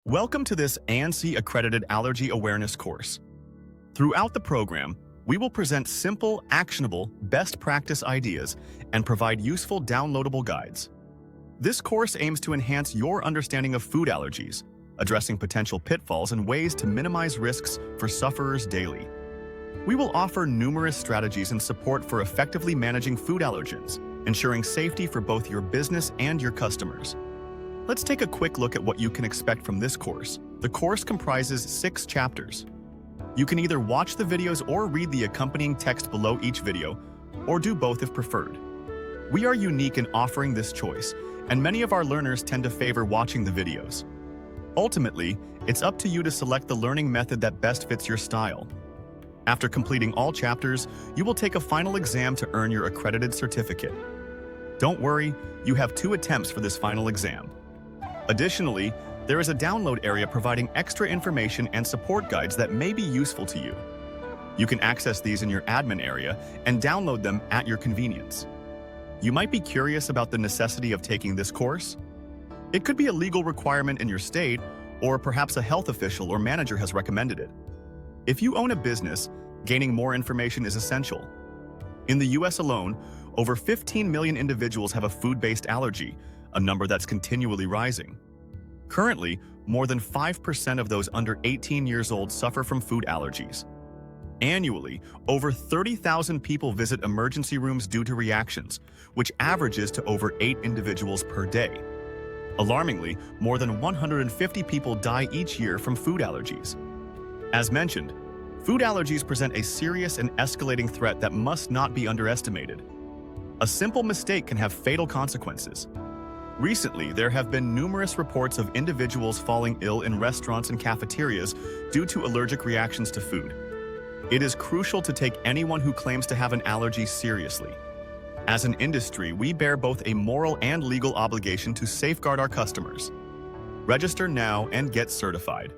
Welcome to this ANSI-accredited allergy awareness course. Throughout the program, we will present simple, actionable, best practice ideas and provide useful downloadable guides. This course aims to enhance your understanding of food allergies, addressing potential pitfalls and ways to minimize risks for sufferers daily. We will offer numerous strategies and support for effectively managing food allergens, ensuring safety for both your business and your customers. Let's take a quick look at what you can expect from this course. The course comprises 6 chapters. You can either watch the videos or read the accompanying text below each video, or do both if preferred. We are unique in offering this choice, and many of our learners tend to favor watching the videos. Ultimately, it's up to you to select the learning method that best fits your style. After completing all chapters, you will take a final exam to earn your accredited certificate. Don't worry, you have 2 attempts for this final exam. Additionally, there is a download area providing extra information and support guides that may be useful to you. You can access these in your admin area and download them at your convenience. You might be curious about the necessity of taking this course. It could be a legal requirement in your state, or perhaps a health official or manager has recommended it. If you own a business, gaining more information is essential. In the US alone, over 15 million individuals have a food-based allergy, a number that's continually rising. Currently, more than 5% of those under 18 years old suffer from food allergies. Annually, over 30,000 people visit emergency rooms due to reactions, which averages to over 8 individuals per day. Alarmingly, more than 150 people die each year from food allergies. As mentioned, food allergies present a serious and escalating threat that must not be underestimated. A simple mistake can have fatal consequences. Recently, there have been numerous reports of individuals falling ill in restaurants and cafeterias due to allergic reactions to food. It is crucial to take anyone who claims to have an allergy seriously. As an industry, we bear both a moral and legal obligation to safeguard our customers. Register now and get certified.